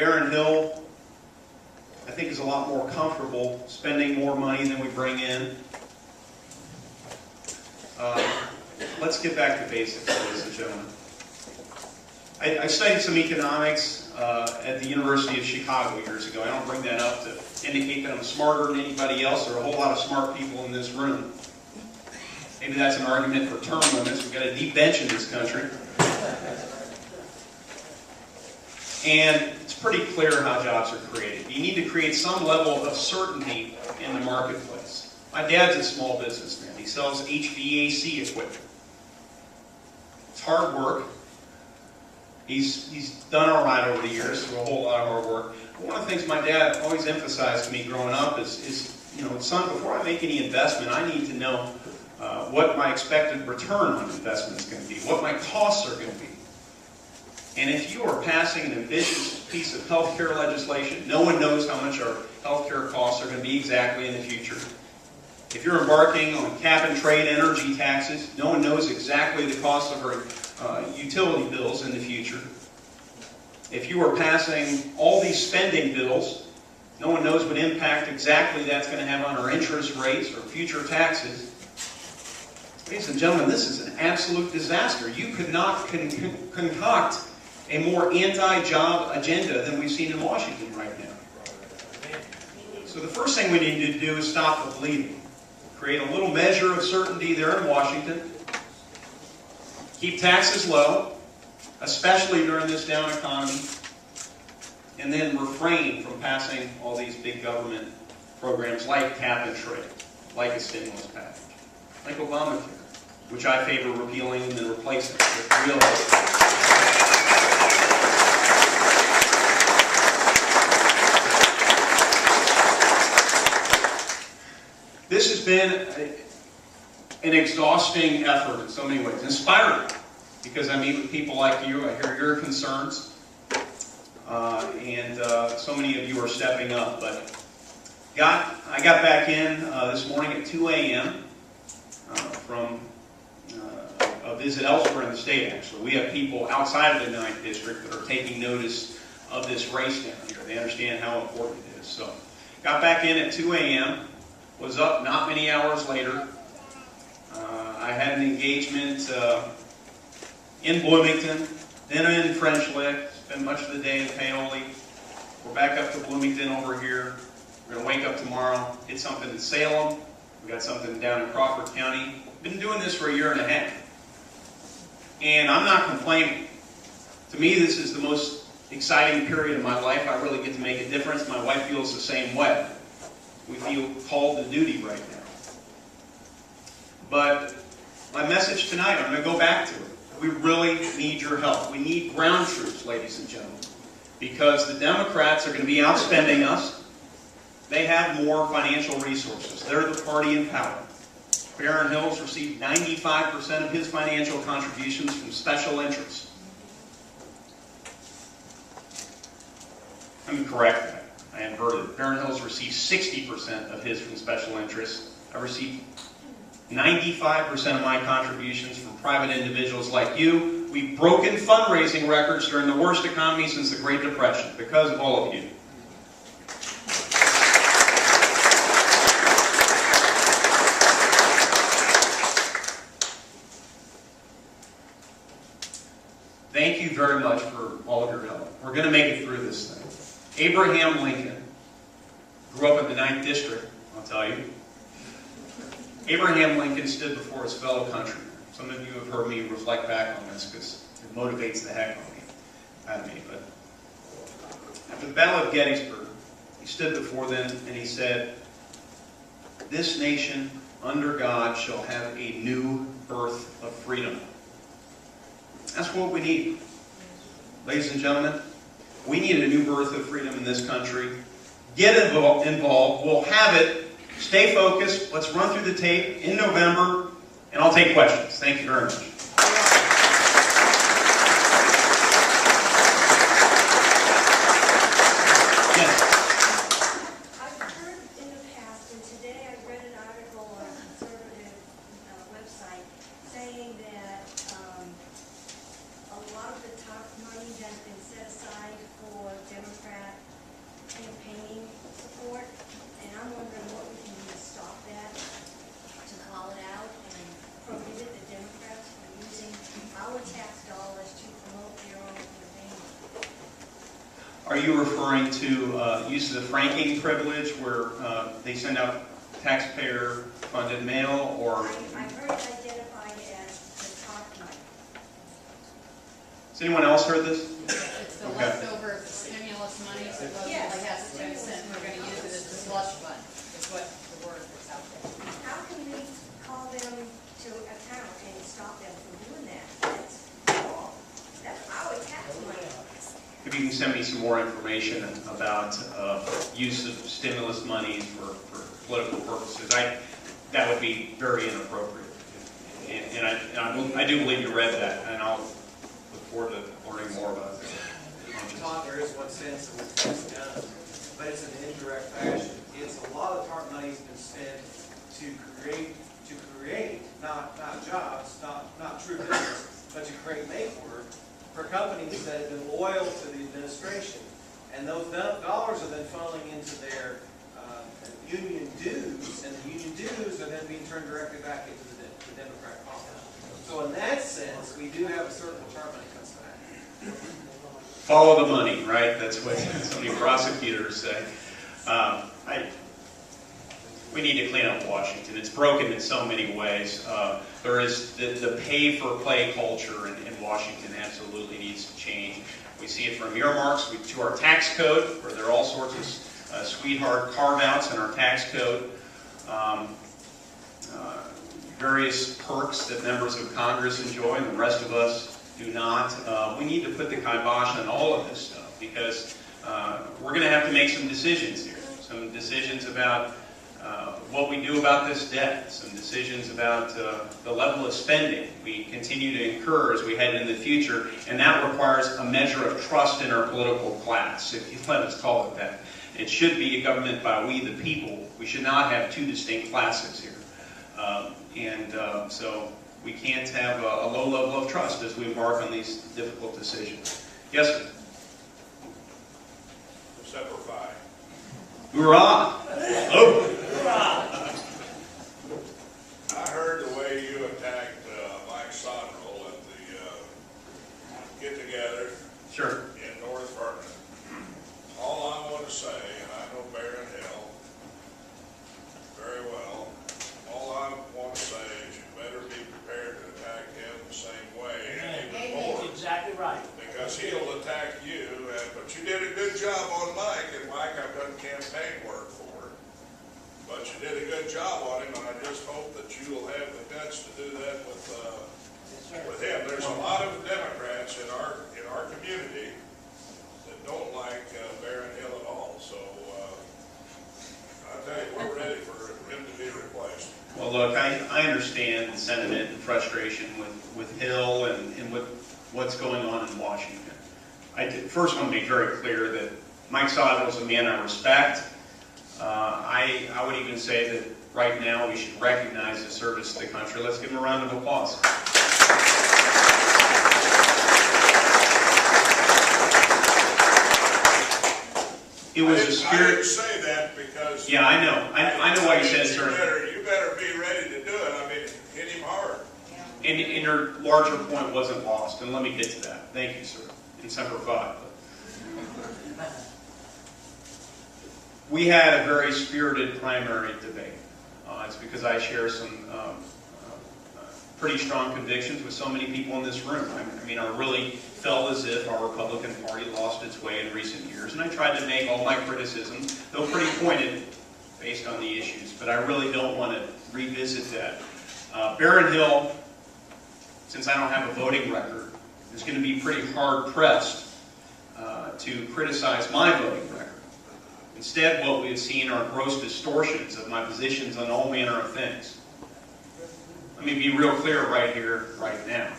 Barron Hill, I think, is a lot more comfortable spending more money than we bring in. Let's get back to basics, ladies and gentlemen. I studied some economics at the University of Chicago years ago. I don't bring that up to indicate that I'm smarter than anybody else. There are a whole lot of smart people in this room. Maybe that's an argument for term limits. We've got a deep bench in this country. And it's pretty clear how jobs are created. You need to create some level of certainty in the marketplace. My dad's a small businessman. He sells HVAC equipment. It's hard work. He's done all right over the years through a whole lot of hard work. But one of the things my dad always emphasized to me growing up is son, before I make any investment, I need to know what my expected return on investment is going to be, what my costs are going to be. And if you are passing an ambitious piece of healthcare legislation, no one knows how much our healthcare costs are going to be exactly in the future. If you're embarking on cap and trade energy taxes, no one knows exactly the cost of our utility bills in the future. If you are passing all these spending bills, no one knows what impact exactly that's going to have on our interest rates or future taxes. Ladies and gentlemen, this is an absolute disaster. You could not concoct a more anti-job agenda than we've seen in Washington right now. So the first thing we need to do is stop the bleeding. Create a little measure of certainty there in Washington. Keep taxes low, especially during this down economy. And then refrain from passing all these big government programs like cap and trade, like a stimulus package, like Obamacare, which I favor repealing and then replacing with real health care. This has been an exhausting effort in so many ways, inspiring, because I meet with people like you, I hear your concerns, and so many of you are stepping up. But I got back in this morning at 2 a.m. From a visit elsewhere in the state, actually. We have people outside of the 9th District that are taking notice of this race down here. They understand how important it is. So, got back in at 2 a.m., was up not many hours later. I had an engagement in Bloomington, then in French Lick, spent much of the day in Paoli. We're back up to Bloomington over here. We're going to wake up tomorrow, get something in Salem. We got something down in Crawford County. Been doing this for a year and a half. And I'm not complaining. To me, this is the most exciting period of my life. I really get to make a difference. My wife feels the same way. We feel called to duty right now. But my message tonight, I'm going to go back to it. We really need your help. We need ground troops, ladies and gentlemen, because the Democrats are going to be outspending us. They have more financial resources. They're the party in power. Barron Hill's received 95% of his financial contributions from special interests. Let me correct that. I inverted. Barron Hill's received 60% of his from special interests. I received 95% of my contributions from private individuals like you. We've broken fundraising records during the worst economy since the Great Depression because of all of you. Thank you very much for all of your help. We're going to make it through this thing. Abraham Lincoln grew up in the 9th District, I'll tell you. Abraham Lincoln stood before his fellow countrymen. Some of you have heard me reflect back on this because it motivates the heck out of me. But after the Battle of Gettysburg, he stood before them and he said, "This nation under God shall have a new birth of freedom." That's what we need. Ladies and gentlemen, we need a new birth of freedom in this country. Get involved. We'll have it. Stay focused. Let's run through the tape in November, and I'll take questions. Thank you very much. Democrats Are you referring to use of the franking privilege where they send out taxpayer-funded mail, or? I heard it identified as the TARP money. Has anyone else heard this? It's the leftover stimulus money, supposedly hasn't been sent, we're going to use it as a slush fund, is what the word that's out there. How can we call them to account and stop them from doing that? That's wrong. That's our tax money. If you can send me some more information about use of stimulus monies for political purposes, that would be very inappropriate. And I do believe you read that, and I'll look forward to learning more about that. Todd, there is one sense in which that's done, but it's an indirect fashion. It's a lot of TARP money's been spent to create not jobs, not true business, but to create make work for companies that have been loyal to the administration. And those dollars are then funneling into their union dues, and the union dues are then being turned directly back into the Democrat coffers. So in that sense, we do have a certain TARP money comes back. Follow the money, right? That's what so many prosecutors say. We need to clean up Washington. It's broken in so many ways. There is the pay-for-play culture in Washington absolutely needs to change. We see it from earmarks to our tax code, where there are all sorts of sweetheart carve-outs in our tax code. Various perks that members of Congress enjoy and the rest of us do not. We need to put the kibosh on all of this stuff because we're going to have to make some decisions here. Some decisions about what we do about this debt, some decisions about the level of spending we continue to incur as we head into the future, and that requires a measure of trust in our political class, if you let us call it that. It should be a government by we the people. We should not have two distinct classes here. So we can't have a low level of trust as we embark on these difficult decisions. Yes, sir? Semper Fi. Hoorah! Oh. I heard the way you attacked Mike Sotterell at the get-together Sure. in North Vernon. All I want to say, and I know Baron Hill very well, all I want to say is you better be prepared to attack him the same way and even more. That's exactly right. Because he'll attack you, but you did a good job on Mike, and Mike I've done campaign work for. But you did a good job on him, and I just hope that you will have the guts to do that with him. There's a lot of Democrats in our community that don't like Baron Hill at all. So I tell you, we're ready for him to be replaced. Well, look, I understand the sentiment and frustration with Hill and with what's going on in Washington. I first want to make very clear that Mike Sotterell is a man I respect. I would even say that right now we should recognize his service to the country. Let's give him a round of applause. It was a spirit. I didn't say that because. Yeah, I know. I know why you said it, sir. You better be ready to do it. I mean, hit him hard. And your larger point wasn't lost, and let me get to that. Thank you, sir. In Semper Fi. We had a very spirited primary debate. It's because I share some pretty strong convictions with so many people in this room. I mean, I really felt as if our Republican Party lost its way in recent years, and I tried to make all my criticisms, though pretty pointed, based on the issues, but I really don't want to revisit that. Baron Hill, since I don't have a voting record, is going to be pretty hard-pressed to criticize my voting record. Instead, what we have seen are gross distortions of my positions on all manner of things. Let me be real clear right here, right now.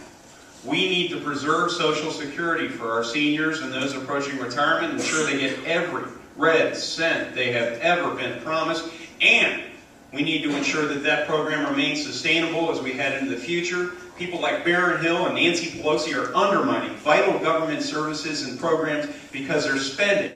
We need to preserve Social Security for our seniors and those approaching retirement, ensure they get every red cent they have ever been promised, and we need to ensure that that program remains sustainable as we head into the future. People like Baron Hill and Nancy Pelosi are undermining vital government services and programs because they're spending